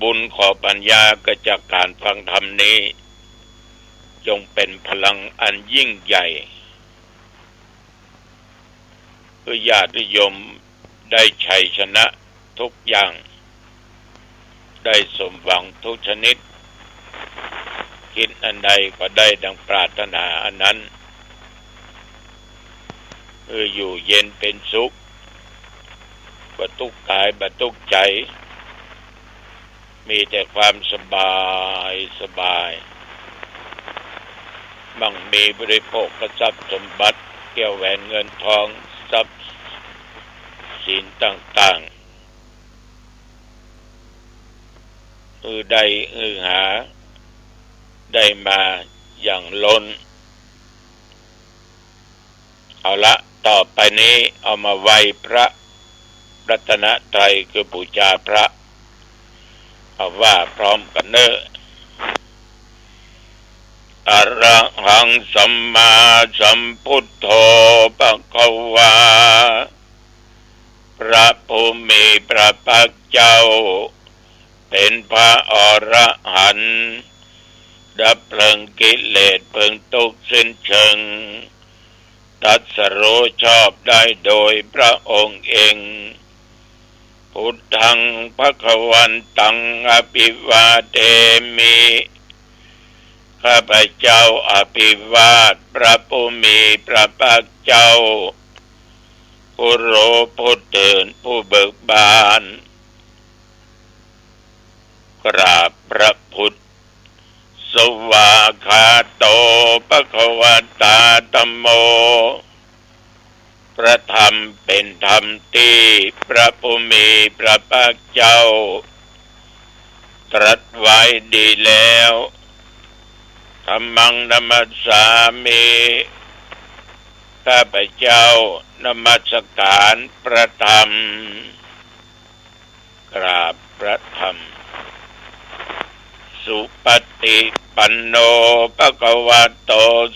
บุญขอปัญญาก็จากการฟังธรรมนี้จงเป็นพลังอันยิ่งใหญ่เพื่อญาติโยมได้ชัยชนะทุกอย่างได้สมหวังทุกชนิดคิดอันใดก็ได้ดังปรารถนาอันนั้นอยู่เย็นเป็นสุขบ่ทุกข์กายบ่ทุกข์ใจมีแต่ความสบายมั่งมีบริโภคทรัพย์สมบัติแก้วแหวนเงินทองทรัพย์สินต่างๆได้หาได้มาอย่างล้นเอาละต่อไปนี้เอามาไหว้พระรัตนตรัยคือบูชาพระเอาว่าพร้อมกันเนอะอะระหังสัมมาสัมพุทโธภควาพระผู้มีพระภาคเจ้าเป็นพระอรหันต์ดับเพลิงกิเลสเพึงทุกข์สิ้นเชิงตรัสรู้ชอบได้โดยพระองค์เองพุทธังภควันตังอภิวาเทมิข้าพเจ้าอภิวาทพระผู้มีพระภาคเจ้าผู้รู้ผู้ตื่นผู้เบิกบานกราบพระพุทธสวากขาโตภควตาธัมโมพระธรรมเป็นธรรมที่พระผู้มีพระภาคเจ้าตรัสไว้ดีแล้วธัมมังนัมมัสสามิข้าพเจ้านมัสการพระธรรมกราบพระธรรมสุปฏิปันโนภควโต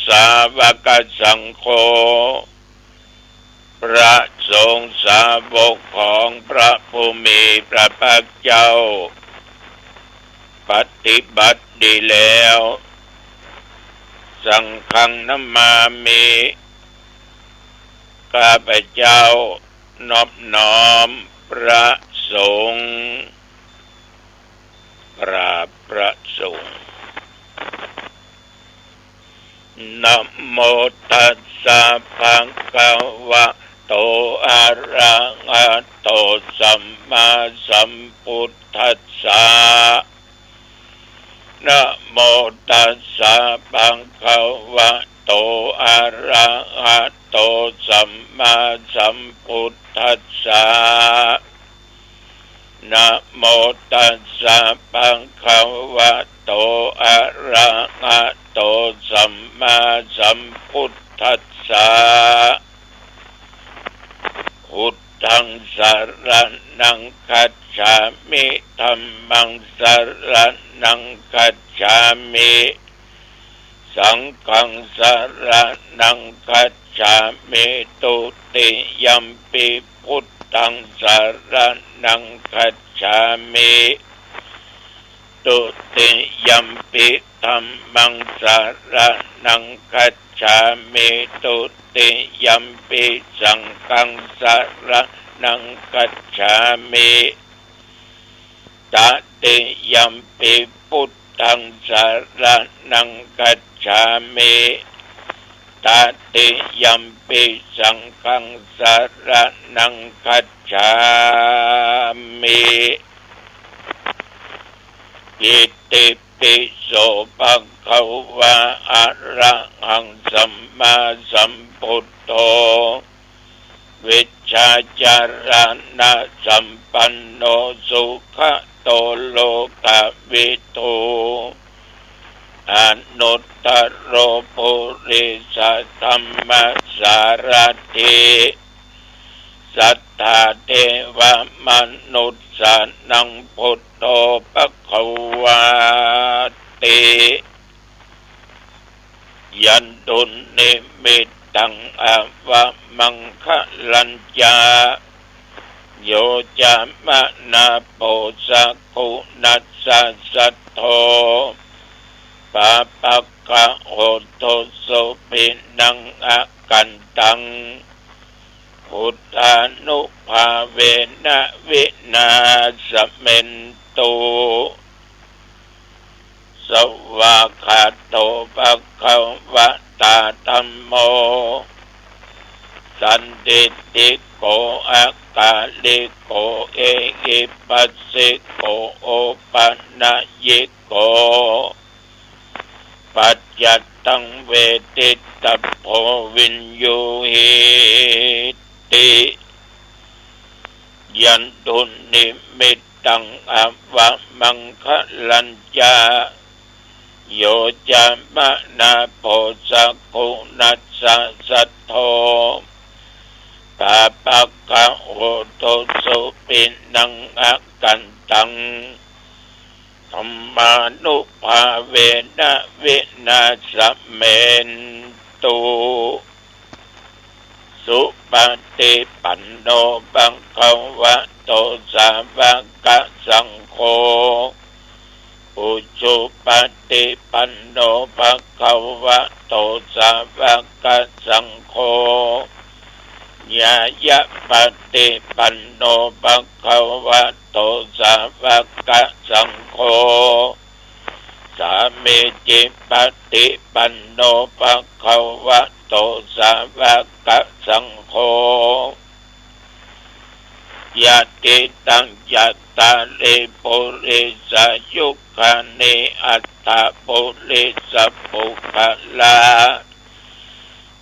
สาวกสังโฆพระสงฆ์สาวกของพระผู้มีพระภาคเจ้าปฏิบัติดีแล้วสังฆังนัมมามิข้าพเจ้านอบน้อมพระสงฆ์กราบพระสงฆ์นะโมตัสสะภะคะวะโตอะระหะโตสัมมาสัมพุทธัสสะนะโมตัสสะภะคะวะโตอะระหะโตสัมมาสัมพุทธัสสะนะโมตัสสะภะคะวะโตอะระหะโตสัมมาสัมพุทธัสสะพุทธังสรณังคัจฉามิธัมมังสรณังคัจฉามิสังฆังสรณังคัจฉามิตุติยัมปิพุทธังสรณังคัจฉามิตุติยัมปิธัมมังสรณังคัจฉามิตุติยัมปิสังฆังสรณังคัจฉามิตติยัมปิพุทธังสรณังคัจฉามิตติยัมปิสังฆังสรณังคัจฉามิอิติปิโสภะคะวะอะระหังสัมมาสัมพุทโธวิชชาจารณะสัมปันโนสุขโตโลกวิทูอนุตตโรปุริสธัมมสารถิสัทธาเทวมนุษย์สานังพุทโธภควาติยันตุนิมิตตังอวมังคลัญญา โยจามะนาโปสักขุนัสสะสัทโธปะปะกะโหโตโสปินังอะกันตังพุทธานุภาเวนะวินาสเมนตุสวากขาโตภะคะวะตาธัมโมสันติติโกอะกาลิโกเอหิปัสสิโกโอปันนะยิโกปัจจัตตังเวทิตาโพวินยูหิติยันตุนิมิตตังอวะมังคลัญจาโยจามะนาโพสักขุนัสสะสัทโธปะปะกะโหโตสุปินังอะกันตังธัมมานุภาเวนะวินาสเมนตุสุปฏิปันโนภะคะวะโตสาวกสังโฆอุชุปฏิปันโนภะคะวะโตสาวกสังโฆญายะปฏิปันโนภะคะวะโตสาวกสังโฆสามีจิปฏิปันโนภะคะวะโตสาวกสังโฆยะติตังยัตตาลิปุริสยุคานิอัตตาปุริสปุคลา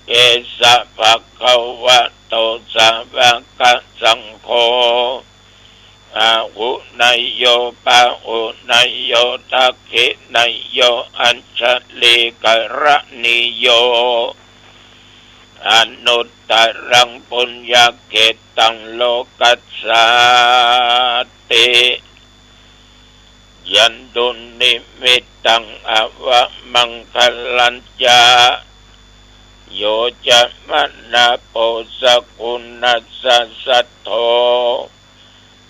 เอสะภะคะวะโตสาวกสังโฆอาหุนายโยปะหุนายโยทักขินายโยอัญชลีกระนิโยอนุตตรังปุญญเกตังโลกัสสาติยันตุนิมิตตังอวะมังคลัญจาโยจะมะนาโปสกุนัสสะสัทโธ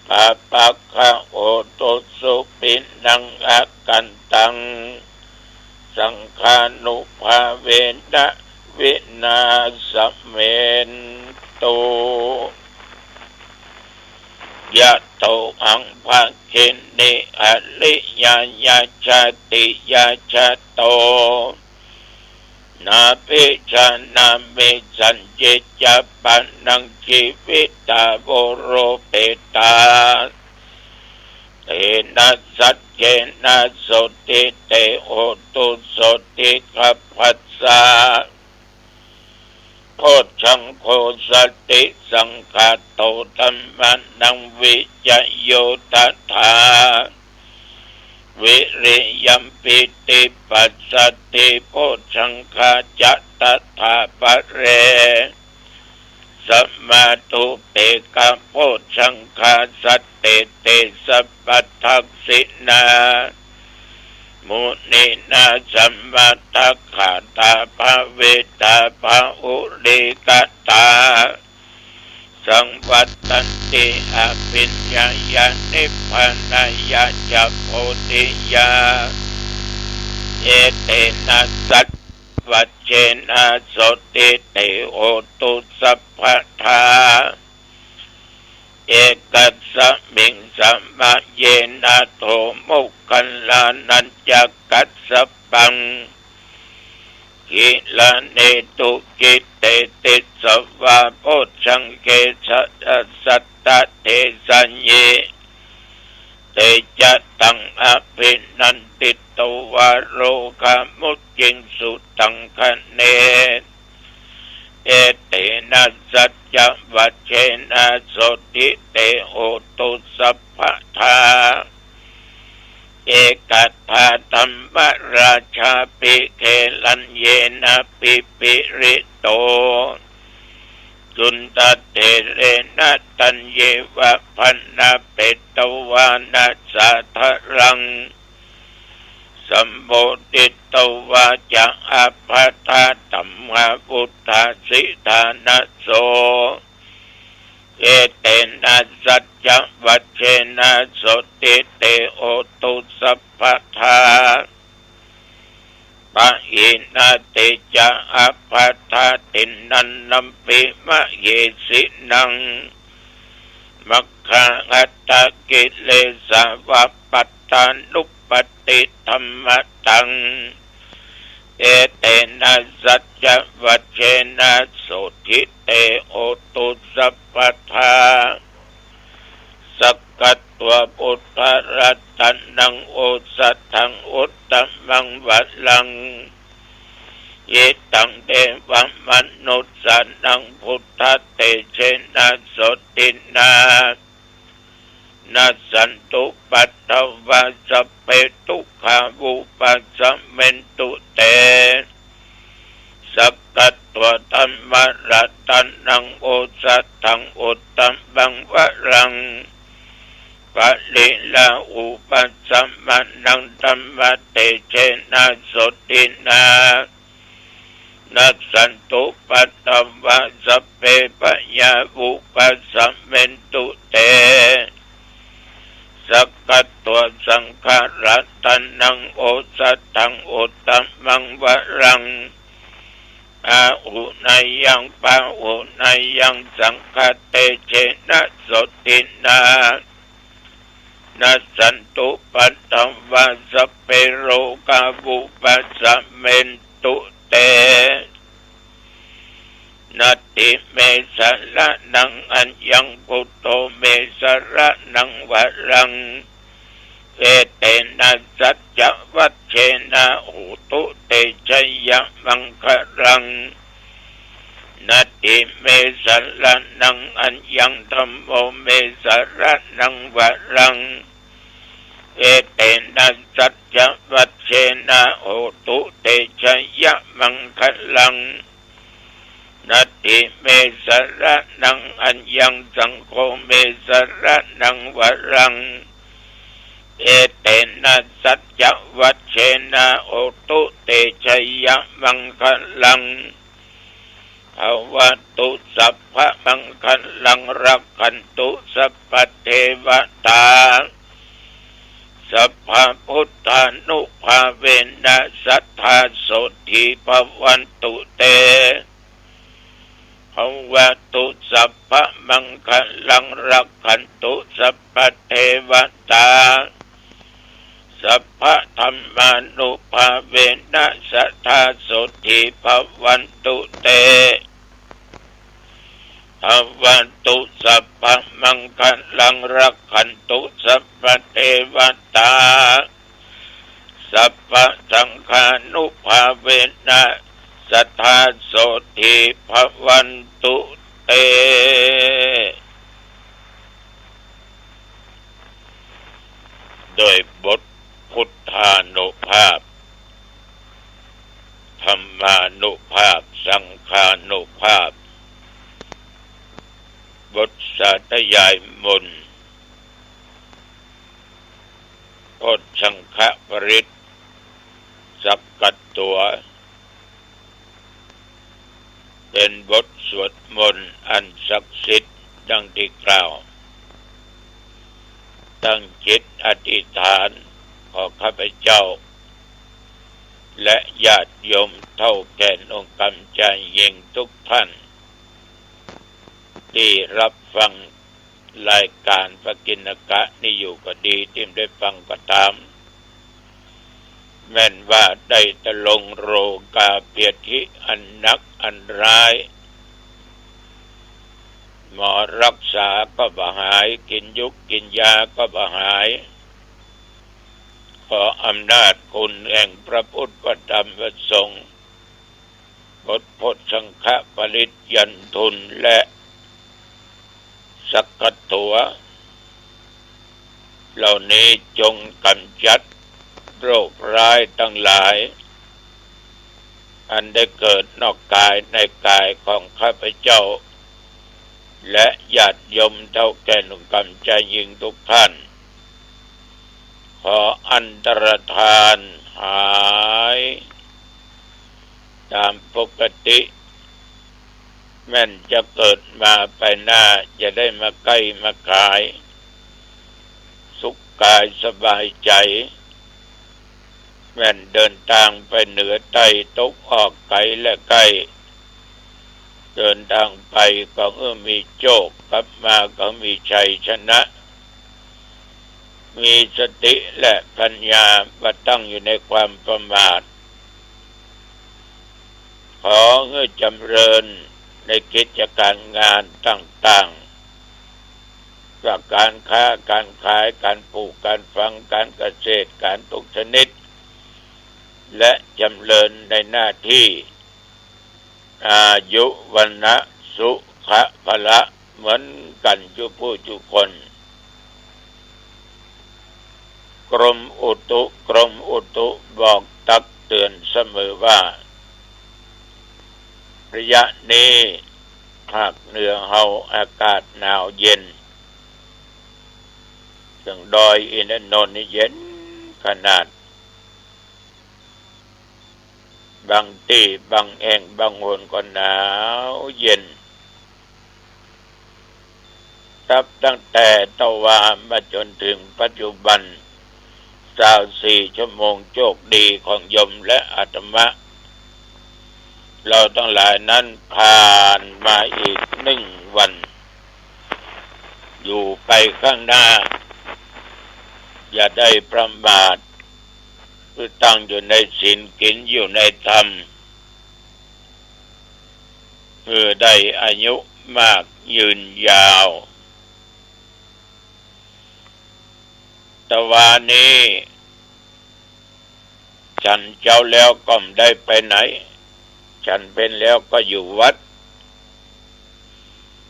ปะปะคะโอโตสุปินังอะกันตังสังฆานุภาเวนะวินาสเมนตุยะโตอังภะคินิอริยญาชาติยาชาโตนาภิชานามิสัญจิจปันนังชีวิตาโวโรเปตาเตนะสัจเจนะโสติเตโหตุโสติขัพพัสสะโพชังโคสติสังฆาโตธัมมานังวิจโยทัฏฐาวิริยัมปิติปัสสติโพชังคาจัตตถาปะเรสัมมาตุเปกะโพชังคาสัตเตเตสัพพทักษินามุนีนาสัมมาทัคขาตาภาเวตาภาอุริกตาสังวัตตันติอภิญญาญาณิพพานายาจักโพธิยาเอเตนะสัจวัจเจนะโสติเตโหตุสัพพทาเอกัสสมิงสัมมาเยนะโทมุคัลลานัญจักกัสสปังกิลาเนตุกิเตติสวะโพชังเกสัตตะเทสัญเยเตจะตังอภินันติโตวะโรคามุจิงสุตังคะเนเอเตนะสัจจวัจเจนะโสติเตโหตุสัพพทาเอกัตถาธัมมราชาปิเคลัญเยนะปิปิริโตจุนตเตเรนะตัญเยวะพันนาเปตวานะสาทรังสัมโพธิตวาจะอาภัทาธัมมาพุทธาสิธานะโสเอ เอเตนะสัจจวัชเชนะโสติเตโอตุสัพพทาปะอินาติจะอัปปทาตินันนัมปิมะเยสินังมัคคะอัตตกิเลสวัปปัตตานุปติธัมมตังเอเตนะสัจจวัชเชนะโสทิเตโอตุสัพพทาสักกัตตัวปุถะรัตนังโอสัตถังอุตตมังวัลลังเยตังเดวะมนุสสานังพุทธเตเชนะโสตินานัสสันตุปัตถวาสัพเพทุกขาวุปัสสะเมนตุเตสักกัตตัวธัมมรัตนังโอสัตถังอุตตมังวัลลังปะลิลาอุปัสสะมานังธัมมเตเชนะโสตินานัสสันตุปัตตวาสัพเพปัญญาวุปัสสะเมนตุเตสักกัตตัวสังขารัตนังโอสัตถังอุตตมังวรังอาหุนายังปะหุนายังสังฆเตเชนะโสตินานัสสันตุปัตตวาสัพเพโรกาวุปัสสะเมนตุเตนัตติเมสะระนังอัญญังพุทโธเมสะระนังวะรังเอเตนะสัจจวัชเชนะอุตุเตชะยะมังคลังนัตติเมสะระนังอัญญังธัมโมเมสะระนังวะรังเอเตนะสัจจวัชเชนะอุตุเตชะยะมังคลังนัตติเมสะระนังอัญญังสังโฆเมสะระนังวะรังเอเตนะสัจจวัชเชนะโอตุเตชะยะมังคลังภวตุสัพพะมังคลังรักขันตุสัพพเทวตาสัพพพุทธานุภาเวนะสัทธาโสทิภวันตุเตภวตุสัพพะมังคลังรักขันตุสัพพเทวตาสัพพะธัมมานุภาเวนะสัทธาโสทิภวันตุเตภวตุสัพพะมังคลังรักขันตุสัพพเทวตาสัพพะสังฆานุภาเวนะสัทธาโสทิภวันตุเตโดยบทพุทธานุภาพธรรมานุภาพสังฆานุภาพบทสาธยายมนต์โอชังคะปริตสักกัตตัวเป็นบทสวดมนต์อันศักดิ์สิทธิ์ดังที่กล่าวตั้งจิตอธิษฐานขอข้าพเจ้าและญาติโยมเท่าแก่องค์กำใจยิ่งทุกท่านที่รับฟังรายการพระกิณกะนี่อยู่ก็ดีที่ได้ฟังก็ตามแม้นว่าได้ตะลงโรกาเปียธิอันนักอันร้ายหมอรักษาก็บ่หายกินยุกกินยาก็บ่หายขออำนาจคุณแห่งพระพุทธพระธรรมพระสงฆ์บทพจน์สังฆปริตยันทุนและสักกัตถัวเหล่านี้จงกำจัดโรคร้ายทั้งหลายอันได้เกิดนอกกายในกายของข้าพเจ้าและญาติโยมเท่าแก่หนุ่มกำใจยิ่งทุกท่านขออันตรธานหายตามปกติ แม่นจะเกิดมาไปหน้าจะได้มาใกล้มากายสุขกายสบายใจแม่นเดินทางไปเหนือใต้ตกออกไกลและใกล้เดินทางไปก็มีโชคกลับมาก็มีชัยชนะมีสติและปัญญามาตั้งอยู่ในความประมาทขอให้จำเริญในกิจการงานต่างๆว่าการค้าการขายการปลูกการฝังการเกษตรการทุกชนิดและจำเริญในหน้าที่อายุวันนะสุขะพละเหมือนกันทุกผู้ทุกคนกรมอุตุบอกตักเตือนเสมอว่าระยะนี้ภาคเหนือเฮาอากาศหนาวเย็นถึงดอยอินทนนท์นี่เย็นขนาดบางที่บางแห่งบางหนก็หนาวเย็นตั้งแต่ตะวันมาจนถึงปัจจุบัน24 ชั่วโมงโชคดีของโยมและอาตมะเราทั้งหลายนั้นผ่านมาอีก1 วันอยู่ไปข้างหน้าอย่าได้ประมาทคือตั้งอยู่ในศีลกินอยู่ในธรรมเพื่อได้อายุมากยืนยาวแต่วันนี้ฉันเจ้าแล้วก็ไม่ได้ไปไหนฉันเป็นแล้วก็อยู่วัด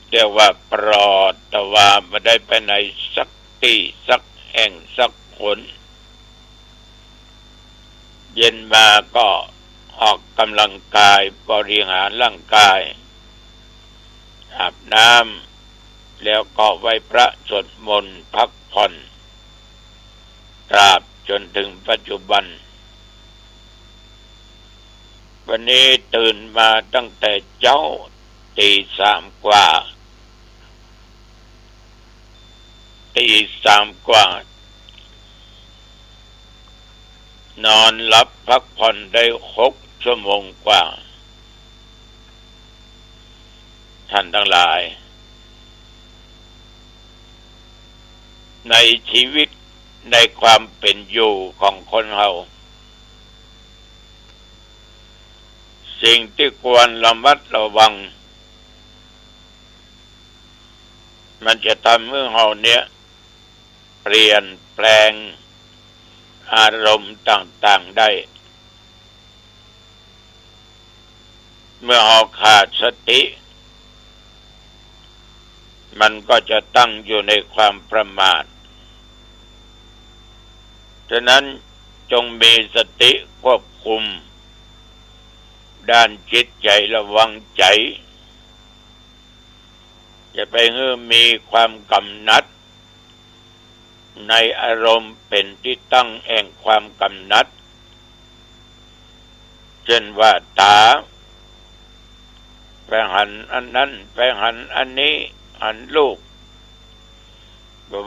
เรียกว่าปลอดแต่ว่าไม่ได้ไปไหนสักที่สักแห่งสักคนเย็นมาก็ออกกำลังกายบริหารร่างกายอาบน้ำแล้วก็ไหว้พระสวดมนต์พักผ่อนตราบจนถึงปัจจุบันวันนี้ตื่นมาตั้งแต่เช้าตี 3 กว่านอนหลับพักผ่อนได้6 ชั่วโมงกว่าท่านทั้งหลายในชีวิตในความเป็นอยู่ของคนเราสิ่งที่ควรระมัดระวังมันจะทำให้เราเนี่ยเปลี่ยนแปลงอารมณ์ต่างๆได้เมื่อเราขาดสติมันก็จะตั้งอยู่ในความประมาทฉะนั้นจงมีสติควบคุมด้านจิตใจระวังใจอย่าไปมีความกำหนัดในอารมณ์เป็นที่ตั้งแห่งความกำหนัดเช่นว่าตาไปหันอันนั้นไปหันอันนี้หันลูก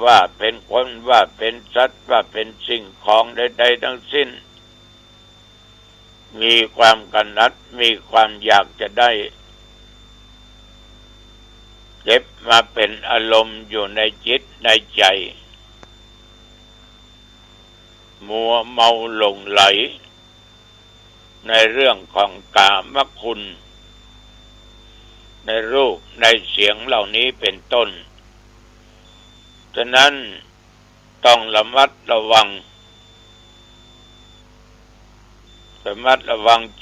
ว่าเป็นคนว่าเป็นสัตว์ว่าเป็นสิ่งของใดๆทั้งสิ้นมีความกำหนัดมีความอยากจะได้เก็บมาเป็นอารมณ์อยู่ในจิตในใจมัวเมาหลงไหลในเรื่องของกามคุณในรูปในเสียงเหล่านี้เป็นต้นฉะนั้นต้องระมัดระวัง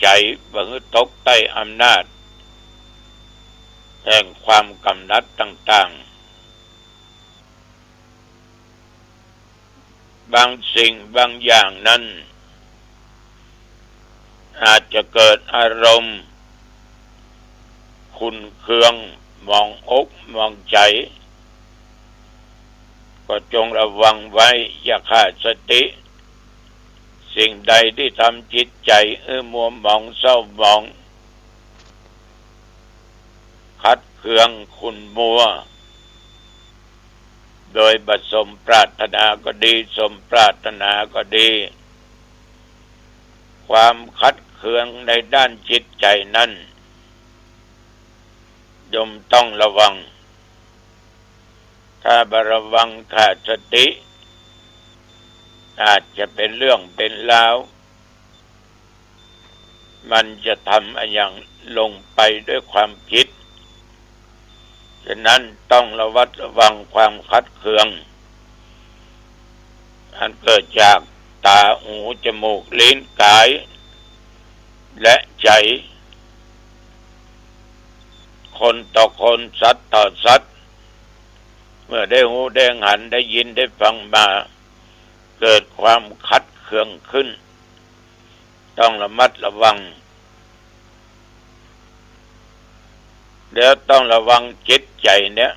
ใจบ่ให้ตกใต้อำนาจแห่งความกำหนัดต่างๆบางสิ่งบางอย่างนั้นอาจจะเกิดอารมณ์ขุ่นเคืองมองอกมองใจก็จงระวังไว้อย่าขาดสติสิ่งใดที่ทำจิตใจมัวหมองเศร้าหมอง คัดเคืองขุ่นมัวโดยบัสมปรารถนาก็ดีสมปรารถนาก็ดีความคัดเคืองในด้านจิตใจนั้นย่อมต้องระวังถ้าบ่ระวังขาดสติอาจจะเป็นเรื่องเป็นราวมันจะทำอย่างลงไปด้วยความผิดฉะนั้นต้องระวัดระวังความคัดเคืองอันเกิดจากตาหูจมูกลิ้นกายและใจคนต่อคนสัตว์ต่อสัตว์เมื่อได้หูได้หันได้ยินได้ฟังมาเกิดความคัดเคืองขึ้นต้องระมัดระวังแล้วต้องระวังจิตใจเนี่ย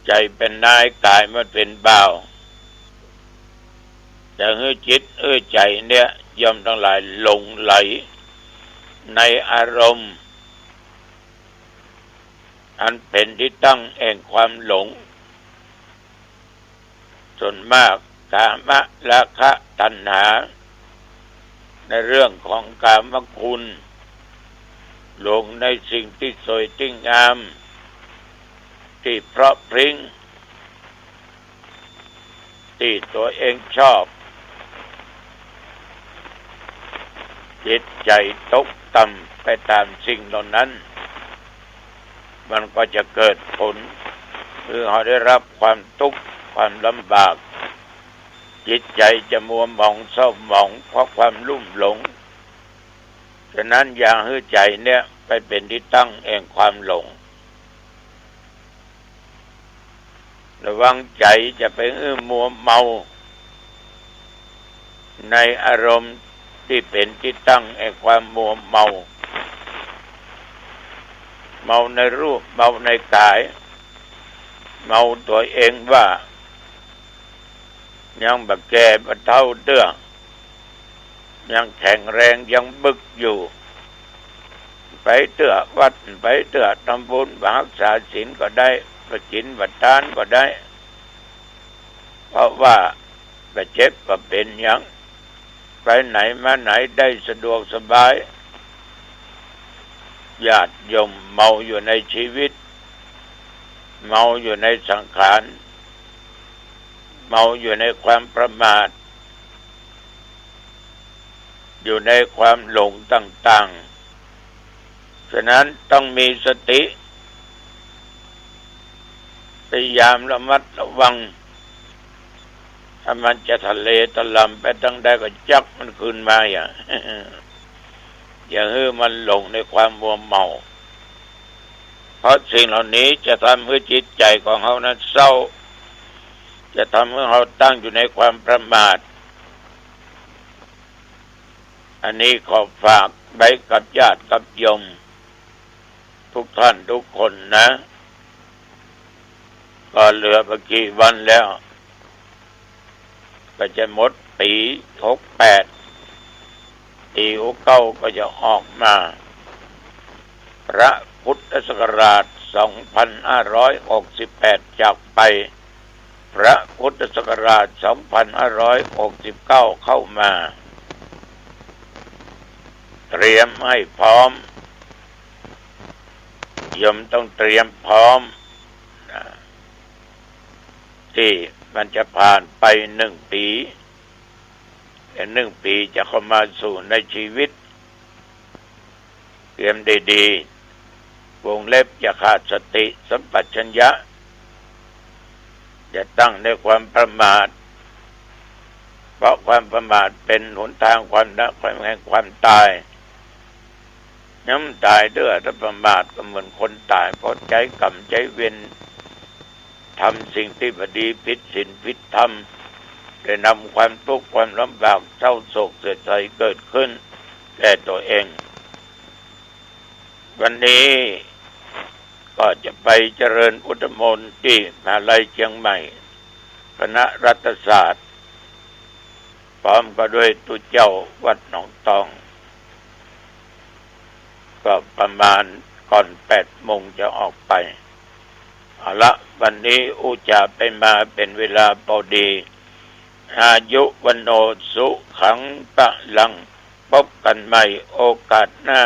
ใจเป็นนายกายมันเป็นบ่าวแต่จิตใจเนี่ยย่อมทั้งหลายหลงไหลในอารมณ์อันเป็นที่ตั้งแห่งความหลงส่วนมากกามราคะตัณหาในเรื่องของกามคุณหลงในสิ่งที่สวยที่งามที่เพราะพริ้งที่ตัวเองชอบจิตใจตกต่ำไปตามสิ่งเหล่านั้นมันก็จะเกิดผลคือเขาได้รับความทุกข์ความลำบากจิตใจจะมัวหมองเศร้าหมองเพราะความลุ่มหลงฉะนั้นอย่าให้ใจเนี่ยไปเป็นที่ตั้งแห่งความหลงระวังใจจะไปมัวเมาในอารมณ์ที่เป็นที่ตั้งแห่งความมัวเมาเมาในรูปเมาในกายเมาตัวเองว่ายังบะแก่บะเฒ่าเตื้อยังแข็งแรงยังบึกอยู่ไปเตื้อวัดไปเตื้อทำบุญรักษาศีลก็ได้ประจินบัตรทานก็ได้เพราะว่าไปเจ็บก็เป็นยังไปไหนมาไหนได้สะดวกสบายญาติโยมเมาอยู่ในชีวิตเมาอยู่ในสังขารเมาอยู่ในความประมาทอยู่ในความหลงต่างๆฉะนั้นต้องมีสติพยายามระมัดระวังถ้ามันจะทะเลตะลำไปตั้งใดก็จับมันคืนมาอย่าให้มันหลงในความมัวเมาเพราะสิ่งเหล่านี้จะทำให้จิตใจของเขานั้นเศร้าจะทำให้เขาตั้งอยู่ในความประมาทอันนี้ขอฝากไว้กับญาติกับโยมทุกท่านทุกคนนะก็เหลือไม่กี่วันแล้วก็จะหมดปี68ปี69ก็จะออกมาพระพุทธศักราช2568จากไปพระพุทธศักราช2569เข้ามาเตรียมให้พร้อมโยมต้องเตรียมพร้อมที่มันจะผ่านไป1 ปีแต่1 ปีจะเข้ามาสู่ในชีวิตเตรียมดีๆวงเล็บอย่าขาดสติสัมปชัญญะอย่าตั้งในความประมาทเพราะความประมาทเป็นหนทางความแห่งความตายย้ำตายเด้อถ้าประมาทก็เหมือนคนตายเพราะใจกรรมใจเวรทำสิ่งที่ไม่ดีผิดศีลผิดธรรมได้นำความทุกข์ความลำบากเศร้าโศกเสียใจเกิดขึ้นแก่ตัวเองวันนี้ก็จะไปเจริญพุทธมนต์ที่มหาวิทยาลัยเชียงใหม่คณะรัฐศาสตร์พร้อมก็ด้วยตุเจ้าวัดหนองตองก็ประมาณ ก่อน8 โมงจะออกไปเอาละวันนี้อุจาไปมาเป็นเวลาพอดีอายุวันโนสุขังปะลังพบกันใหม่โอกาสหน้า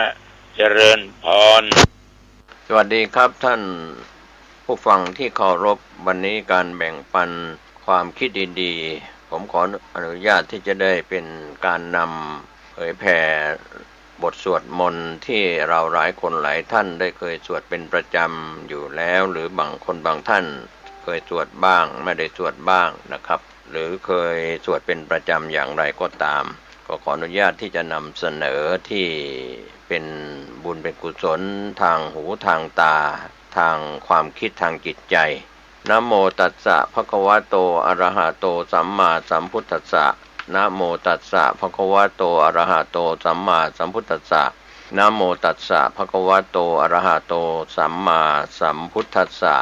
เจริญพรสวัสดีครับท่านผู้ฟังที่เคารพวันนี้การแบ่งปันความคิดดีๆผมขออนุญาตที่จะได้เป็นการนำเผยแผ่บทสวดมนต์ที่เราหลายคนหลายท่านได้เคยสวดเป็นประจำอยู่แล้วหรือบางคนบางท่านเคยสวดบ้างไม่ได้สวดบ้างนะครับหรือเคยสวดเป็นประจำอย่างไรก็ตามก็ขออนุญาตที่จะนำเสนอที่เป็นบุญเป็นกุศลทางหูทางตาทางความคิดทางจิตใจนะโมตัสสะภะคะวะโตอะระหะโตสัมมาสัมพุทธัสสะนะโมตัสสะภะคะวะโตอะระหะโตสัมมาสัมพุทธัสสะนะโมตัสสะภะคะวะโตอะระหะโตสัมมาสัมพุทธัสสะ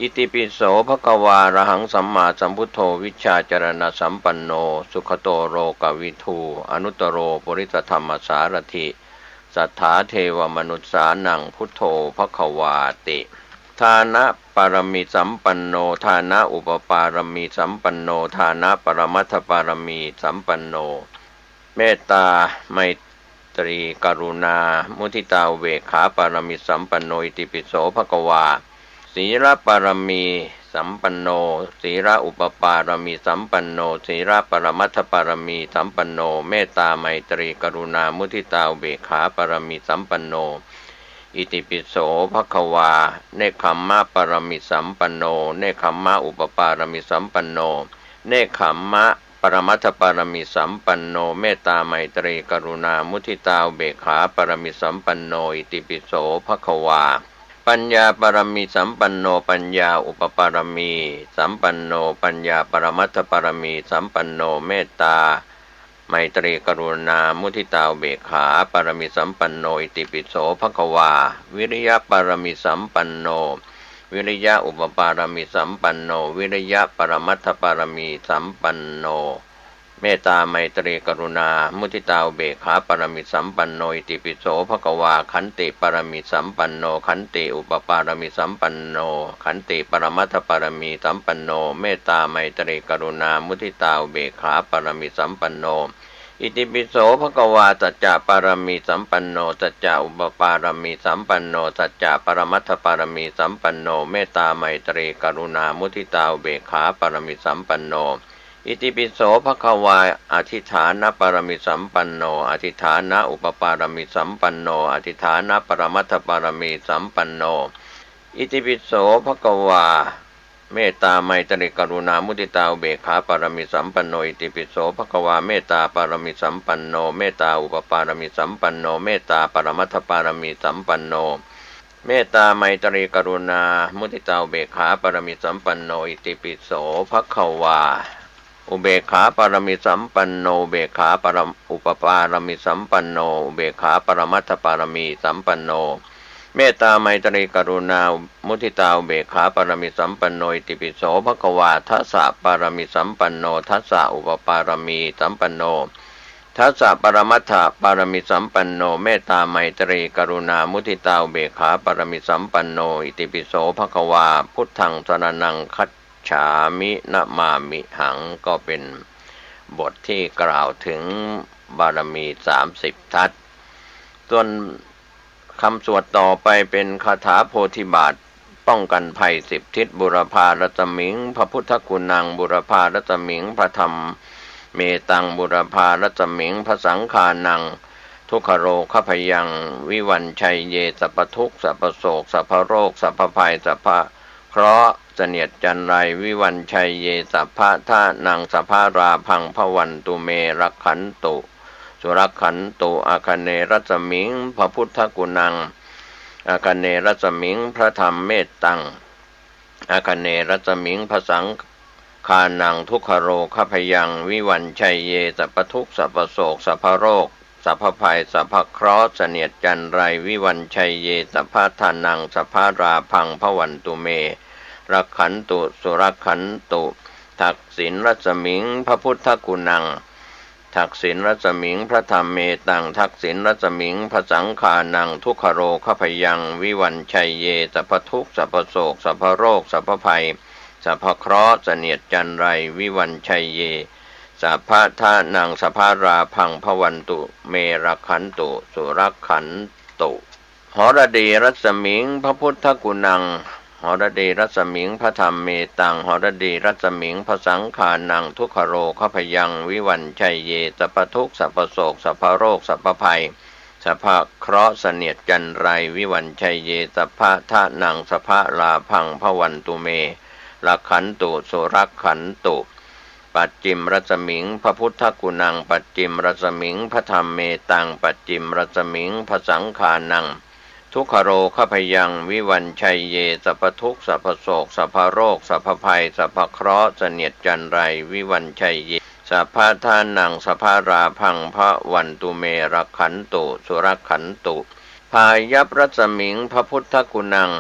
อิติปิโสภะคะวาอะระหังสัมมาสัมพุทโธวิชชาจรณะสัมปันโนสุขโตโรกวิทูอนุตตโรปุริสธรรมสารถิสัทธาเทวมนุษสานังพุทโธภควาติทานะปารมีสัมปันโนทานะอุปปารมีสัมปันโนทานะปรมัตถปารมีสัมปันโนเมตตาไมตรีกรุณามุทิตาเวขาปารมีสัมปันโนอิติปิโสภควาศีลปารมีสัมปันโนศีลอุปปารมีสัมปันโนศีลปรมัตถปารมีสัมปันโนเมตตาไมตรีกรุณามุทิตาเบกขาปารมีสัมปันโนอิติปิโสภควาเนคขัมมะปารมีสัมปันโนเนคขัมมะอุปปารมีสัมปันโนเนคขัมมะปรมัตถปารมีสัมปันโนเมตตาไมตรีกรุณามุทิตาเบกขาปารมีสัมปันโนอิติปิโสภควาปัญญาปารมีสัมปันโนปัญญาอุปปารมีสัมปันโนปัญญาปรมัตถปารมีสัมปันโนเมตตาไมตรีกรุณามุทิตาเบกขาปารมีสัมปันโนอิติปิโสภควาวิริยะปารมีสัมปันโนวิริยะอุปปารมีสัมปันโนวิริยะปรมัตถปารมีสัมปันโนเมตตาไมตรีกรุณามุทิตาเบกขาปรมิสัมปันโนอิติปิโสภควาขันติปรมิสัมปันโนขันติอุปปารมิสัมปันโนขันติปรมัตถปารมีสัมปันโนเมตตาไมตรีกรุณามุทิตาเบกขาปรมิสัมปันโนอิติปิโสภควาสัจจะปารมีสัมปันโนสัจจะอุปปารมีสัมปันโนสัจจะปรมัตถปารมีสัมปันโนเมตตาไมตรีกรุณามุทิตาเบกขาปรมิสัมปันโนอิติปิโสภควาอธิฐานปารมิสัมปันโนอธิฐานอุปปารมิสัมปันโนอธิฐานปรมัตถปารมีสัมปันโนอิติปิโสภควาเมตตาไมตริกรุณามุทิตาอุเบกขาปารมิสัมปันโนอิติปิโสภควาเมตตาปารมิสัมปันโนเมตตาอุปปารมิสัมปันโนเมตตาปรมัตถปารมีสัมปันโนเมตตาไมตรีกรุณามุทิตาอุเบกขาปารมิสัมปันโนอิติปิโสภควาอุเบกขาปารมิสัมปันโนอุเบกขาปรอุปปารมิสัมปันโนอุเบกขาปรมัตถปารมีสัมปันโนเมตตาไมตรีกรุณามุทิตาอุเบกขาปารมิสัมปันโนอิติปิโสภควาทัสสะปารมิสัมปันโนทัสสะอุปปารมีสัมปันโนทัสสะปรมัตถปารมิสัมปันโนเมตตาไมตรีกรุณามุทิตาอุเบกขาปารมิสัมปันโนอิติปิโสภควาพุทธังสรณังคัจฉามินะมามิหังก็เป็นบทที่กล่าวถึงบารมี30 ทัศน์ส่วนคำสวดต่อไปเป็นคาถาโพธิบาทป้องกันภัย10 ทิศบุรพารัตมิงพระพุทธกุณังบุรพารัตมิงพระธรรมเมตังบุรพารัตมิงพระสังฆานังทุกขโรคพยังวิวันชัยเยสัพพทุกข์สัพพโศกสัพพโรคสัพพภัยสัพพเคราะห์เสนียดจันไรวิวันชัยเยสัพพะทานังสัพพาราพังพวันตุเมรักขันตุสุรักขันตุอาคเนรัสมิงพระพุทธกุณังอาคเนรัสมิงพระธรรมเมตตังอาคเนรัสมิงพระสังฆานังทุกขโรคพยังวิวันชัยเยสัพพทุกข์สัพพโศกสัพพโรคสัพพภัยสัพพเคราะห์เสนียดจันไรวิวันชัยเยสัพพทานังสัพพาราพังพวันตุเมรักขันตุสุรักขันตุทักษิณรัศมิงพระพุทธกุณัง ทักษิณรัศมิงพระธรรมเมตังทักษิณรัศมิงพระสังฆานังทุกขโรขพยังวิวันชัยเยสัพพทุกข์สัพพโศกสัพพโรคสัพพภัยสัพพเคราะห์เสนียดจันไรวิวันชัยเยสัพพะทานังสัพพาราพังพวันตุเมรขันตุสุรขันตุหรดีรัศมิงพระพุทธกุณังหรดีรัศมิงพระธรรมเมตังหรดีรัศมิงพระสังฆานังทุกขโรขพยังวิวันชัยเยสัพพทุกข์สัพพโศกสัพพโรคสัพพภัยสัพพเคราะห์เสนียดจันไรวิวันชัยเยสัพพะทานังสัพพะลาพังพวันตุเมรขันตุสุรขันตุปัจจิมรัศมิงพระพุทธกุณังปัจจิมรัศมิงพระธรรมเมตังปัจจิมรัศมิงพระสังฆานังทุกขโรขพยังวิวันชัยเยสัพพทุกข์สัพพโศกสัพพโรคสัพพภัยสัพพเคราะห์เสนียดจันไรวิวันชัยเยสัพพะทานังสัพพาราพังพระวันตุเมรขันตุสุรขันตุพายัพรัศมิงพระพุทธกุณัง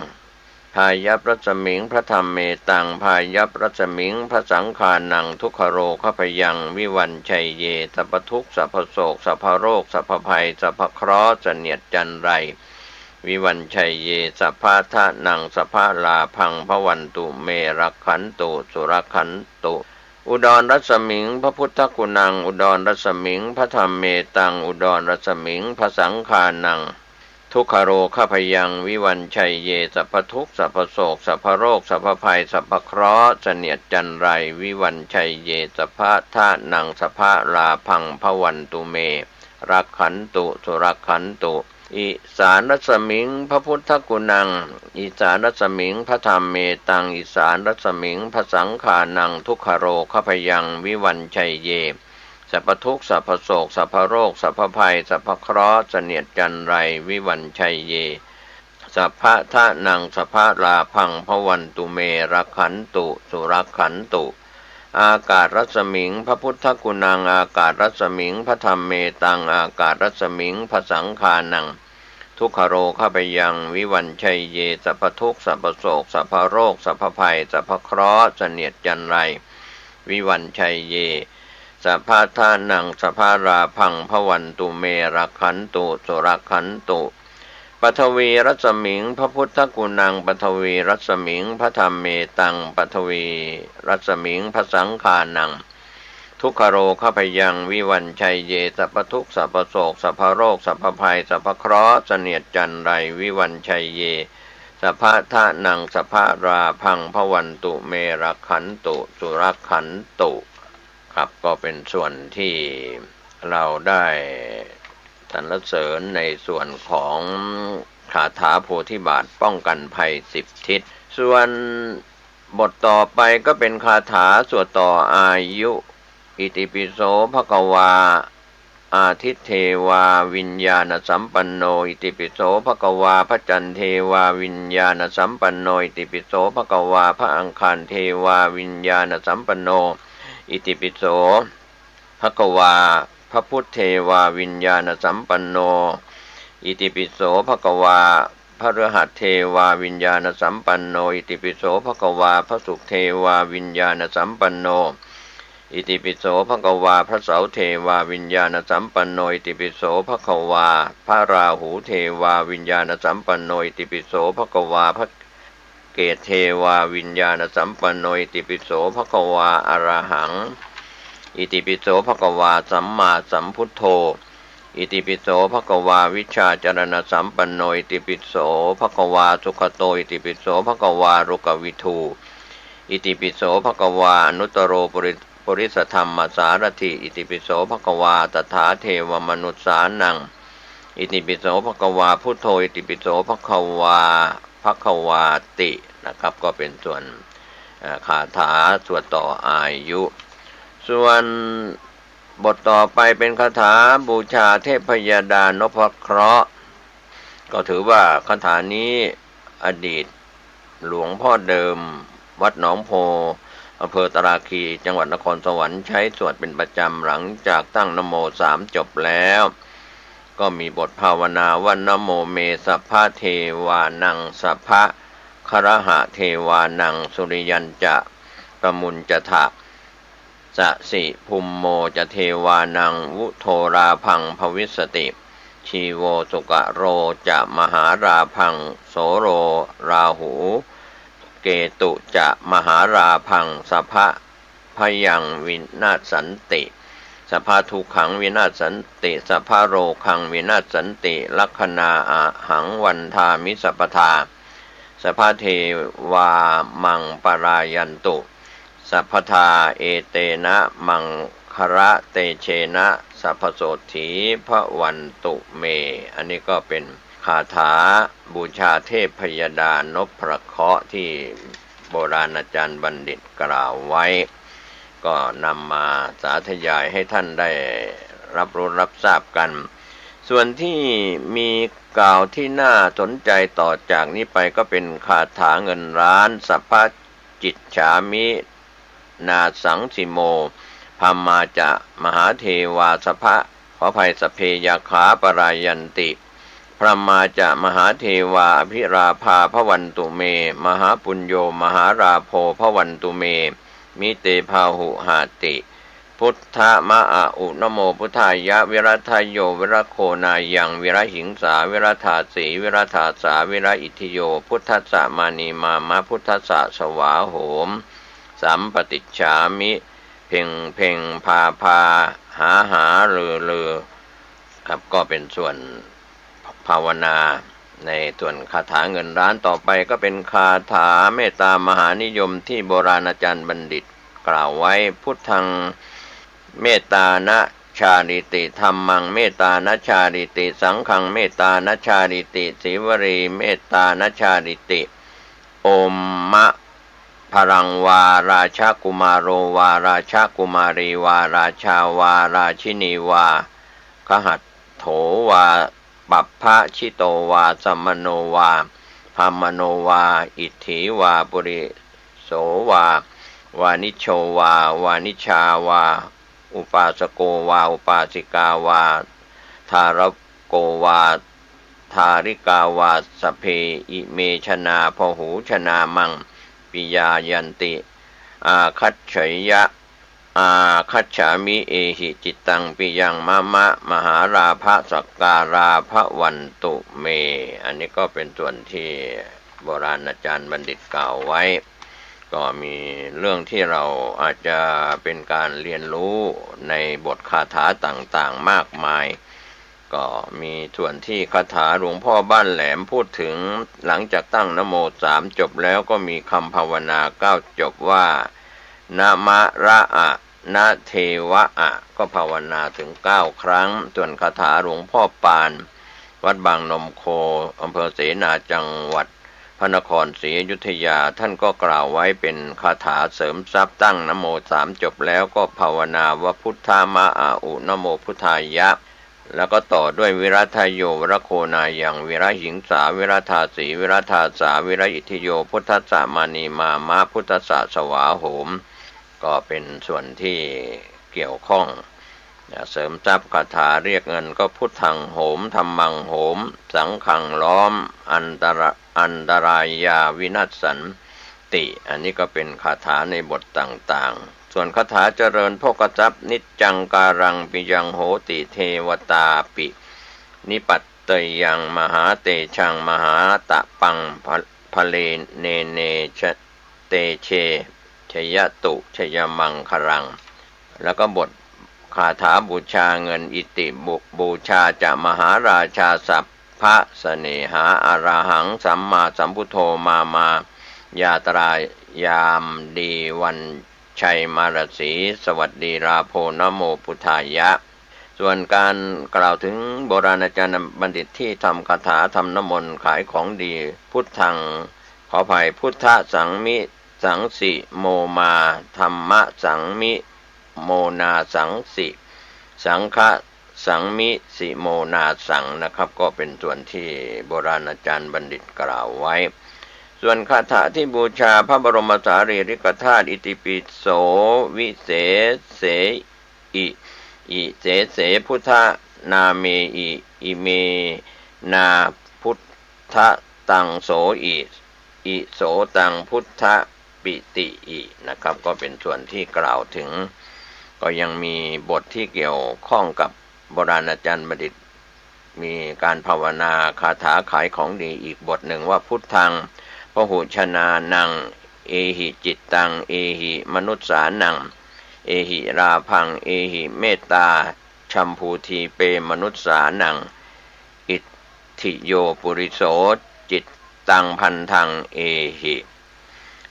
พายัพรัศมิงพระธรรมเมตังพายัพรัศมิงพระสังฆานังทุกขโรขพยังวิวันชัยเยสัพพทุกข์สัพพโศกสัพพโรคสัพพภัยสัพพเคราะห์เสนียดจันไรวิวันชัยเยสัพพะทานังสัพพะลาพังพวันตุเมรขันตุสุรขันตุอุดรรัศมิงพระพุทธกุณังอุดรรัศมิงพระธรรมเมตังอุดรรัศมิงพระสังฆานังทุกขโรขพยังวิวันชัยเยสัพพทุกข์สัพพโศกสัพพโรคสัพพภัยสัพพเคราะห์เสนียดจันไรวิวันชัยเยสัพพะทานังสัพพะลาพังพวันตุเมรขันตุสุรขันตุอิสานรัศมิงพระพุทธกุณังอิสานรัศมิงพระธรรมเมตังอิสานรัศมิงพระสังฆานังทุกขโรขพยังวิวันชัยเยสัพพทุกข์สัพพโศกสัพพโรคสัพพภัยสัพพเคราะห์เสนียดจันไรวิวันชัยเยสัพพะทานังสัพพะลาพังพวันตุเมรขันตุสุรขันตุอากาศรัศมิงพระพุทธกุณังอากาศรัศมิงพระธรรมเมตังอากาศรัศมิงพระสังฆานังทุกขโรขพยังวิวันชัยเยสัพพทุกข์สัพพโศกสัพพโรคสัพพภัยสัพพเคราะห์เสนียดจันไรวิวันชัยเยสัพพะทานังสัพพาราพังพวันตุเมรขันตุสุรขันตุปฐวีรัศมิงพระพุทธกุณังปฐวีรัศมิงพระธรรมเมตังปฐวีรัศมิงพระสังฆานังทุกขโรขพยังวิวันชัยเยสัพพทุกข์สัพพโศกสัพพโรคสัพพภัยสัพพเคราะห์เสนียดจันไรวิวันชัยเยสัพพะทานังสัพพาราพังพวันตุเมรขันตุสุรขันตุครับก็เป็นส่วนที่เราได้สรรเสริญในส่วนของคาถาโพธิบาทป้องกันภัย10 ทิศส่วนบทต่อไปก็เป็นคาถาสวดต่ออายุอิติปิโสภควาอาทิตเทวาวิญญาณสัมปันโนอิติปิโสภควาพระจันเทวาวิญญาณสัมปันโนอิติปิโสภควาพระอังคารเทวาวิญญาณสัมปันโนอิติปิโสภควาพระพุทธเทวาวิญญาณสัมปันโนอิติปิโสภควาพระฤหัสเทวาวิญญาณสัมปันโนอิติปิโสภควาพระศุกร์เทวาวิญญาณสัมปันโนอิติปิโสภควาพระเสาร์เทวาวิญญาณสัมปันโนอิติปิโสภควาพระราหูเทวาวิญญาณสัมปันโนอิติปิโสภควาพระเกศเทวาวิญญาณสัมปันโนอิติปิโสภควาอรหังอิติปิโสภควาสัมมาสัมพุทโธอิติปิโสภควาวิชชาจรณสัมปันโนอิติปิโสภควาสุขโตอิติปิโสภควารุกวิทูอิติปิโสภควาอนุตตโรปริสธรรมสารถิอิติปิโสภควาตถาเทวมนุสสานังอิติปิโสภควาพุทโธอิติปิโสภควาภควาตินะครับก็เป็นส่วนคาถาสวดต่ออายุส่วนบทต่อไปเป็นคาถาบูชาเทพยดานพเคราะห์ก็ถือว่าคาถานี้อดีตหลวงพ่อเดิมวัดหนองโพอำเภอตราคีจังหวัดนครสวรรค์ใช้สวดเป็นประจำหลังจากตั้งนะโม3จบแล้วก็มีบทภาวนาว่านะโมเมสัพพะเทวานังสัพพะครหะเทวานังสุริยัญจะประมุญจะถะ สสิภูมโมจะเทวานังวุโทราพังภวิสติชีโวสุกะโรจะมหาราพังโสโรราหูเกตุจะมหาราพังสภะพยังวินาศสันติสภาทุกขังวินาศสันติสภาโรคังวินาศสันติลัคคณาอาหังวันทามิสัพพทาสภาเทวามังปรายันตุสัพพทาเอเตนะมังคระเตเชนะสัพพโสถีพระวันตุเมอันนี้ก็เป็นคาถาบูชาเทพพยดานพพระเคราะห์ที่โบราณอาจารย์บัณฑิตกล่าวไว้ก็นำมาสาธยายให้ท่านได้รับรู้รับทราบกันส่วนที่มีกล่าวที่น่าสนใจต่อจากนี้ไปก็เป็นคาถาเงินล้านสัพพจิตฉามินาสังสิโมพัมมาจะมหาเทวาสภะขอภัยสเพยาขาปรายันติพระมาจะมหาเทวาอภิราภาพวันตุเมมหาปุญโยมหาราโภพวันตุเมมิเตพาหุหาติพุทธมะอะอุนโมพุทธายะวิรัทโยวิรโคนายังวิรหิงสาวิรธาสีวิรธาสาวิรอิทิโยพุทธัสสะมานีมามะพุทธัสสะสวาโหมสัมปติจฉามิเพ่งเพ่งพาพาหาหาเลือเลือครับก็เป็นส่วนภาวนาในส่วนคาถาเงินล้านต่อไปก็เป็นคาถาเมตตามหานิยมที่โบราณอาจารย์บัณฑิตกล่าวไว้พุทธังเมตตานะชาลิติธัมมังเมตตานะชาลิติสังฆังเมตตานะชาลิติสีวรีเมตตานะชาลิติโอมมะพรังวาราชกุมารโรวาราชกุมารีวาราชาวาราชินีวาคหัตโถวาปัปพะชิโตวาสัมมโนวาพามโนวาอิทธิวาปุริโสวาวานิโชวาวานิชาวาอุปาสโกวาอุปาสิกาวาทารโกวาทาริกาวาสเพอิเมชนาพหูชนามังปิยายันติอาคัจฉยะอาคัจฉามิเอหิจิตตังปิยังมะมะมหาราภสักการาภวันตุเมอันนี้ก็เป็นส่วนที่โบราณอาจารย์บัณฑิตกล่าวไว้ก็มีเรื่องที่เราอาจจะเป็นการเรียนรู้ในบทคาถาต่างๆมากมายก็มีส่วนที่คาถาหลวงพ่อบ้านแหลมพูดถึงหลังจากตั้งนะโม3จบแล้วก็มีคำภาวนา9จบว่านะมะระอะนะเทวะอะก็ภาวนาถึง9ครั้งส่วนคาถาหลวงพ่อปานวัดบางนมโคอำเภอเสนาจังหวัดพระนครศรีอยุธยาท่านก็กล่าวไว้เป็นคาถาเสริมทรัพย์ตั้งนะโม3จบแล้วก็ภาวนาว่าพุทธามะอะอุนะโมพุทธายะแล้วก็ต่อด้วยวิรัทโยวิรโคนายังวิรหิงสาวิรธาสีวิรธาสาวิรอิทิโยพุทธัสสะมานีมามะพุทธัสสะสวาโหมก็เป็นส่วนที่เกี่ยวข้องเสริมทรัพย์คาถาเรียกเงินก็พุทธังโหมธัมมังโหมสังฆังล้อมอันตรายาวินัสสันติอันนี้ก็เป็นคาถาในบทต่างๆส่วนคาถาเจริญโภคทรัพย์นิจจังการังปิยังโหติเทวตาปินิปัตเตยังมหาเตชังมหาตะปังพเลเนเนชเตเชชยตุชยมังครังแล้วก็บทคาถาบูชาเงินอิติบูชาจะมหาราชาสัพพะเสน่หาอรหังสัมมาสัมพุทโธมายาตรายามดีวันชัยมารสีสวัสดีราโพนะโมพุทธายะส่วนการกล่าวถึงโบราณอาจารย์บัณฑิตที่ทำคาถาทำน้ำมนต์ขายของดีพุทธังขออภัยพุทธสังมิสังสิโมมาธรรมะสังมิโมนาสังสิสังฆะสังมิสิโมนาสังนะครับก็เป็นส่วนที่โบราณอาจารย์บัณฑิตกล่าวไว้ส่วนคาถาที่บูชาพระบรมสารีริกธาตุอิติปิโสวิเศษเสอิเสเสพุทธนาเมอิเมนาพุทธตังโสอิโสตังพุทธปิติอินะครับก็เป็นส่วนที่กล่าวถึง ก็ยังมีบทที่เกี่ยวข้องกับโบราณอาจารย์บัณฑิตมีการภาวนาคาถาขายของดีอีกบทหนึ่งว่าพุทธังพหุชนานังเอหิจิตตังเอหิมนุสสานังเอหิราพังเอหิเมตตาชัมพูทีเปมนุสสานังอิทธิโยปุริโสจิตตังพันธังเอหิ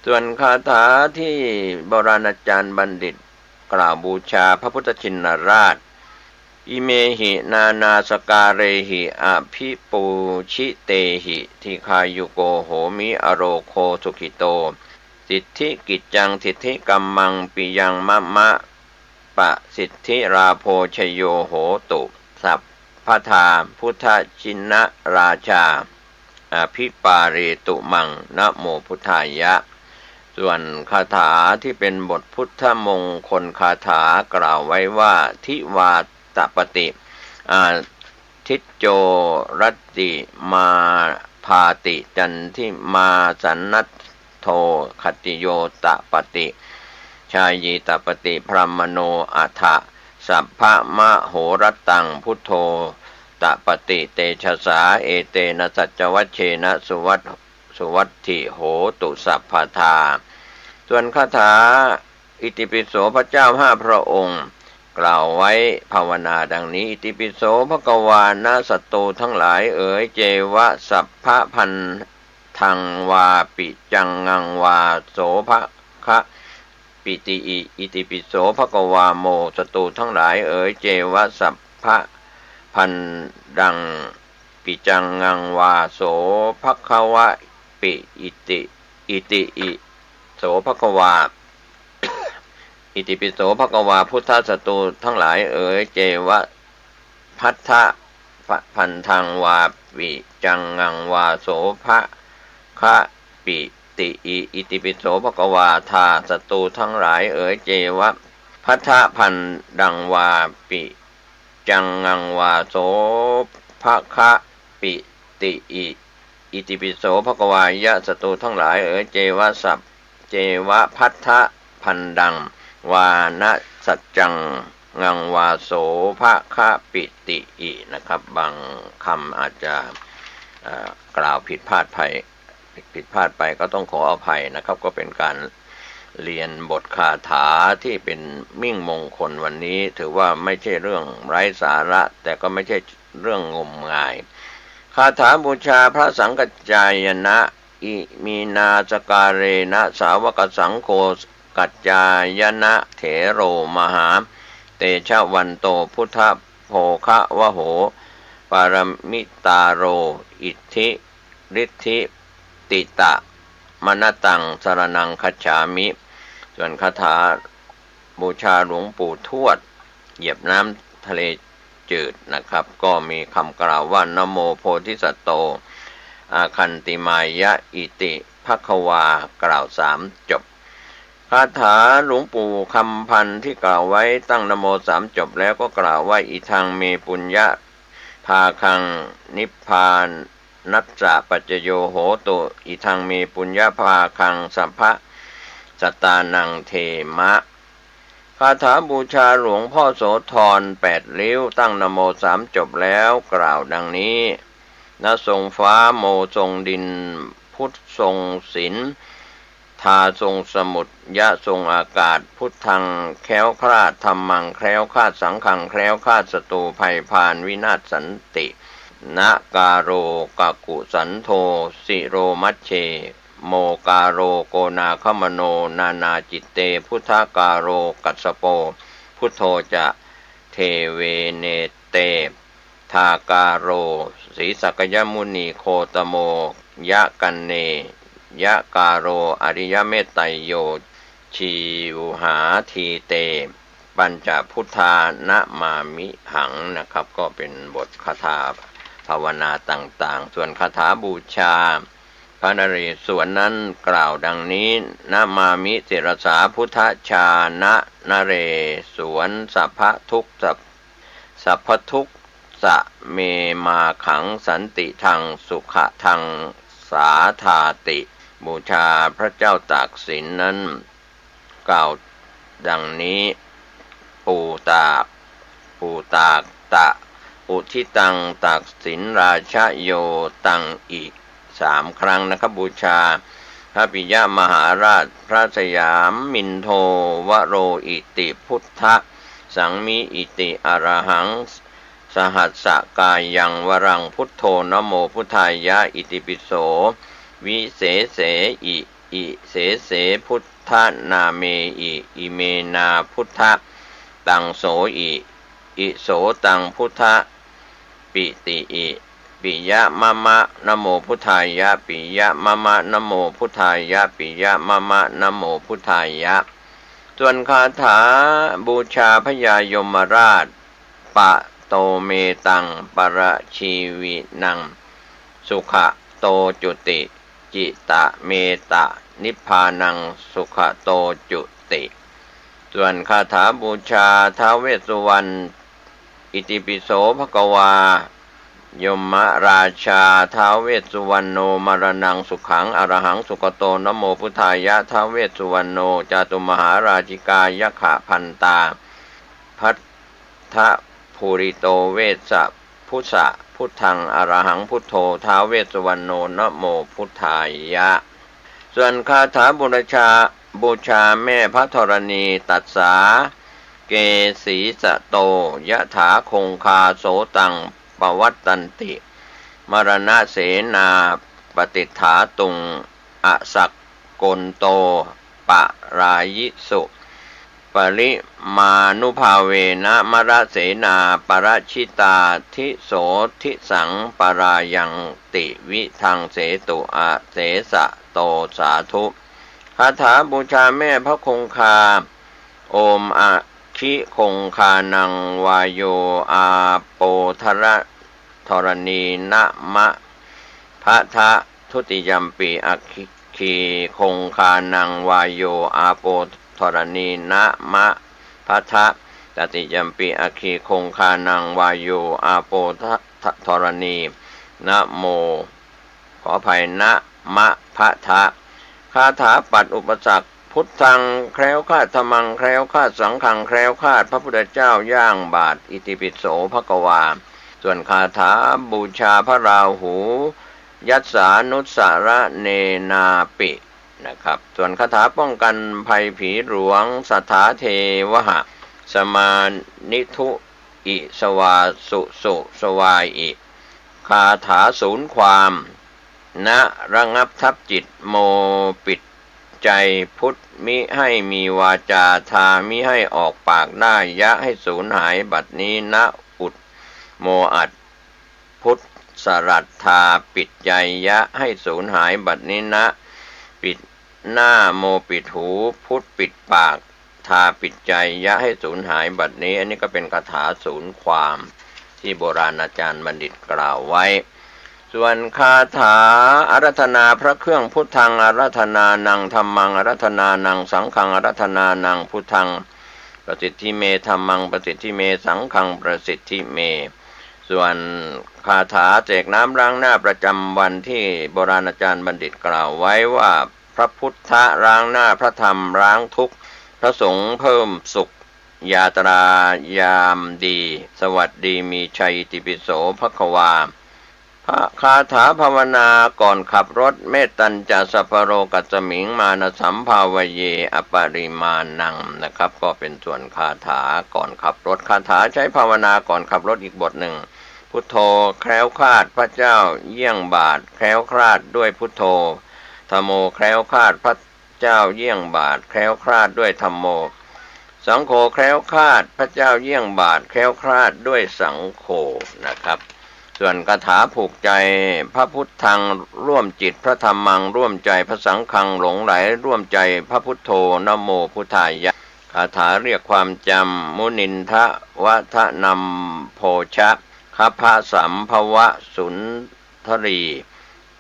ส่วนคาถาที่โบราณอาจารย์บัณฑิตกล่าวบูชาพระพุทธชินราชอิเมหินานาสการเรหิอภิปูชิเตหิทิคายุโกโหมิอโรโคสุขิโตสิทธิกิจจังสิทธิกัมมังปิยังมะมะปะสิทธิราโพชโยโหตุสัพพทาพุทธชินราชาอภิปาเรตุมังนะโมพุทธายะส่วนคาถาที่เป็นบทพุทธมงคลคาถากล่าวไว้ว่าทิวาตปฏิทิจโจรัตติมาพาติจันทิมาสันนัตโทคติโยตปฏิชายีตปฏิพรหมโนอัฏฐสัพพะมะโหรตังพุทโธตปฏิเตชะสาเอเตนะสัจจวัชเชนะสุวัตถิโหตุสัพพทาส่วนคาถาอิติปิโสพระเจ้า5 พระองค์กล่าวไว้ภาวนาดังนี้อิติปิโสภควานะสัตโตทั้งหลายเอ๋ยเจวะสัพพะพันธังวาปิจังงังวาโสภคะปิติอิติปิโสภควาโมสัตโตทั้งหลายเอ๋ยเจวะสัพพะพันดังปิจังงังวาโสภควะปิอิติโสภควาอิติปิโสภควาพุทธสัตโตทั้งหลายเอ๋ยเจวะพัทธะพันธังวาปิจังงังวาโสภคะปิติอิติปิโสภควาทาสัตโตทั้งหลายเอ๋ยเจวะพัทธะพันดังวาปิจังงังวาโสภคะปิติอิติปิโสภควายะสัตโตทั้งหลายเอ๋ยเจวะสัพเจวะพัทธะพันดังวานะสัจจังงังวาโสภคะปิติอินะครับบางคำอาจจะกล่าวผิดพลาดไปก็ต้องขออภัยนะครับก็เป็นการเรียนบทคาถาที่เป็นมิ่งมงคลวันนี้ถือว่าไม่ใช่เรื่องไร้สาระแต่ก็ไม่ใช่เรื่องงมงายคาถาบูชาพระสังฆจายนะอิมีนาสการเรนะสาวกสังโฆกัจจายนะเถโรมหาเตชะวันโตพุทธโภคะวะโหปารมิตาโรอิทธิฤทธิติตะมนตังสรนังคัจฉามิส่วนคาถาบูชาหลวงปู่ทวดเหยียบน้ำทะเลจืดนะครับก็มีคำกล่าวว่านะโมโพธิสัตโตอาคันติมายะอิติภควากล่าว3 จบคาถาหลวงปู่คำพันธ์ที่กล่าวไว้ตั้งนะโม3 จบแล้วก็กล่าวว่าอิทังเมปุญญะภาคังนิพพานนัสสะปัจจโยโหตุอิทังเมปุญญาภาคังสัพพะสตานังเทมะคาถาบูชาหลวงพ่อโสธร8 ริ้วตั้งนะโม3 จบแล้วกล่าวดังนี้นะทรงฟ้าโมทรงดินพุทธทรงศิลป์ทาทรงสมุทรยะทรงอากาศพุทธังแคล้วคลาดธรรมังแคล้วคลาดสังฆังแคล้วคลาดศัตรูภัยพานวินาศสันตินะกาโรกะกุสันโธสิโรมัชเชโมกาโรโกนาคมโนนานาจิตเตพุทธกาโรกัสสโปพุทโธจะเทเวเนเตทากาโรสีสักยมุนีโคตโมยะกันเนยะกาโรอริยเมตไตโยชีวหาทีเตปัญจพุทธานะมามิหังนะครับก็เป็นบทคาถาภาวนาต่างๆส่วนคาถาบูชาพระนเรศวรนั้นกล่าวดังนี้นะมามิเจรสาพุทธชานะนเรศวรสัพพทุกสัพพทุกสะเมมาขังสันติทังสุขะทังสาธาติบูชาพระเจ้าตากสินนั้นกล่าวดังนี้ ปูตากปูตากตะอุทิตังตักสินราชโยตังอีก3 ครั้งนะครับบูชาพระปิยมหาราชพระสยามมินโทวโรอิติพุทธสังมิอิติอรหังสหัสสกายังวรังพุทโธนะโมพุทธายะอิติปิโสวิเศษอิเสเสพุทธนาเมอิเมนาพุทธตังโสอิโสตังพุทธปิติปิยะมะมะนะโมพุทธายะปิยะมะมะนะโมพุทธายะปิยะมะมะนะโมพุทธายะส่วนคาถาบูชาพญายมราชปะโตเมตังปรชีวินังสุขะโตจุติจิตะเมตะนิพพานังสุขะโตจุติส่วนคาถาบูชาท้าวเวสสุวรรณอิติปิโสภควายมราชาท้าวเวสสุวรรณโนมรณังสุขังอรหังสุขโตนะโมพุทธายะท้าวเวสสุวรรณโนจาตุมหาราชิกายะขะพันตาพัทธภูริโตเวสะพุทธะพุทธังอรหังพุทโธท้าวเวสสุวรรณโนนะโมพุทธายะส่วนคาถาบูชาแม่พระธรณีตัสสาเกสีสะโตยะถาคงคาโสตังปวัตตันติมรณะเสนาปฏิฐาตุงอสักกลโตปะรายิสุปริมานุภาเวนะมรเสนาปรชิตาทิโสทิสังปรายังติวิทังเสตุอาเสสะโตสาธุคาถาบูชาแม่พระคงคาโอมอะคิคงคานังวายโยอาโปทระธรณีนะมะพะทะทุติยัมปิอะคีคงคานังวายโยอาโปธรณีนะมะพะทะตติยัมปิอะคีคงคานังวายโยอาโปธรณีนะโมขออภัยนะมะพะทะคาถาปัดอุปสรรคพุทธังแคล้วคลาดธรรมังแคล้วคลาดสังฆังแคล้วคลาดพระพุทธเจ้าย่างบาทอิติปิโสภควาส่วนคาถาบูชาพระราหูยัสสานุสารเนนาปินะครับส่วนคาถาป้องกันภัยผีหลวงสัทธาเทวะสมานิทุอิสวาสุสวายอิคาถาศูนย์ความนะระงับทับจิตโมปิดใจพุทธมิให้มีวาจาทามิให้ออกปากได้ยะให้สูญหายบัดนี้นะอุดโมอัดพุทธสรัทธาปิดใจยะให้สูญหายบัดนี้นะปิดหน้าโมปิดหูพุทธปิดปากทาปิดใจยะให้สูญหายบัดนี้อันนี้ก็เป็นคาถาศูนย์ความที่โบราณอาจารย์บัณฑิตกล่าวไว้ส่วนคาถาอาราธนาพระเครื่องพุทธังอาราธนานังธัมมังอาราธนานังสังฆังอาราธนานังพุทธังประสิทธิเมธัมมังประสิทธิเมสังฆังประสิทธิเมส่วนคาถาแจกน้ำล้างหน้าประจำวันที่โบราณอาจารย์บัณฑิตกล่าวไว้ว่าพระพุทธล้างหน้าพระธรรมล้างทุกข์พระสงฆ์เพิ่มสุขยาตรายามดีสวัสดีมีชัยอิติปิโสภควาคาถาภาวนาก่อนขับรถเมตตัญจะสัพพโรกัสสมิงมานะสัมภาวเยอปริมานังนะครับก็เป็นส่วนคาถาก่อนขับรถคาถาใช้ภาวนาก่อนขับรถอีกบทหนึ่งพุทโธแคล้วคลาดพระเจ้าเยี่ยงบาทแคล้วคลาดด้วยพุทโธธัมโมแคล้วคลาดพระเจ้าเยี่ยงบาทแคล้วคลาดด้วยธัมโมสังโฆแคล้วคลาดพระเจ้าเยี่ยงบาทแคล้วคลาดด้วยสังโฆนะครับส่วนคาถาผูกใจพระพุทธังร่วมจิตพระธรรมังร่วมใจพระสังฆังหลงไหลร่วมใจพระพุทโธนะโมพุทธายะคาถาเรียกความจำมุนินทะวัฒนัมโพชะคัพพะสัมภวะสุนทรี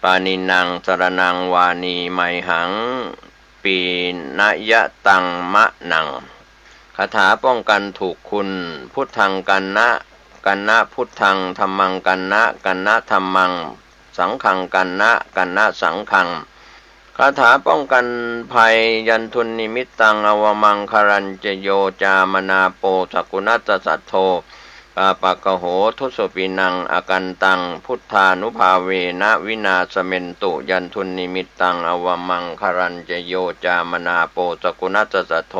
ปานินังสรนังวานีไมหังปีนยะตังมะนังคาถาป้องกันถูกคุณพุทธังกันนะพุทธังธัมมังกันนะธัมมังสังฆังกันนะสังฆัง คาถาป้องกันภัยยันทุนนิมิตตังอวมังคารัญจโยจามนาโปสกุณัสสัทโธปาปะกะโหทุสปินังอากันตังพุทธานุภาเวนะวินาสเมนตุยันทุนนิมิตตังอวมังคารัญจโยจามนาโปสกุณัสสัทโธ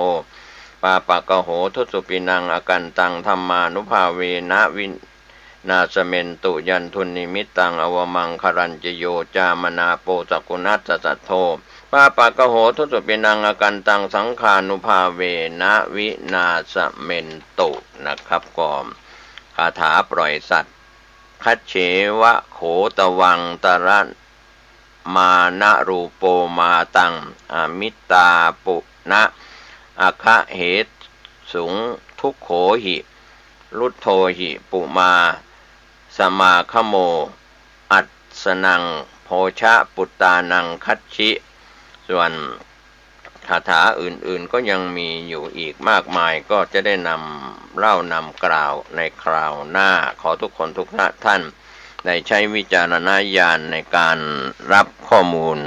ปาปะกะโหทุสปินังอากันตังธัมมานุภาเวนะวินาสเมนตุยันทุนนิมิตตังอวมังคารัญจโยจามนาโปสกุณัสสัทโธปาปะกะโหทุสปินังอากันตังสังขานุภาเวนะวินาสเมนตุนะครับก่อนคาถาปล่อยสัตว์คัจเฉวะโขตวังตระมานะรูโปมาตังอมิตาปุนะอคะเหตสุงทุกโขหิรุทโธหิปุมาสมาคโมอัตสนังโพชะปุตตานังคัจฉิส่วนคาถาอื่นๆก็ยังมีอยู่อีกมากมายก็จะได้นำเล่านำกล่าวในคราวหน้าขอทุกคนทุกท่านได้ใช้วิจารณญาณในการรับข้อมูล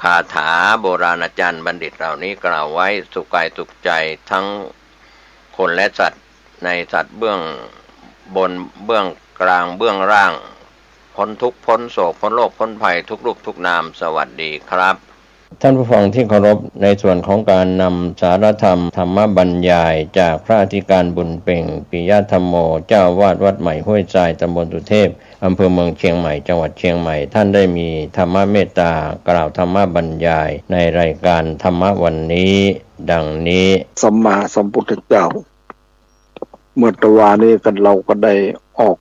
คาถาโบราณอาจารย์บัณฑิตเหล่านี้กล่าวไว้สุขกายสุขใจทั้งคนและสัตว์ในสัตว์เบื้องบนเบื้องกลางเบื้องล่างพ้นทุกข์พ้นโศกพ้นโรคพ้นภัยทุกรูปทุกนามสวัสดีครับท่านผู้ฟังที่เคารพในส่วนของการนำสารธรรมธรรมบรรยายจากพระอธิการบุญเป่งปิยธรรมโมเจ้าวาดวัดใหม่ห้วยทรายตำบลสุเทพอำเภอเมืองเชียงใหม่จังหวัดเชียงใหม่ท่านได้มีธรรมเมตตากล่าวธรรมบรรยายในรายการธรรมวันนี้ดังนี้สัมมาสัมพุทธเจ้าเมื่อตะวานี้กันเราก็ได้ออก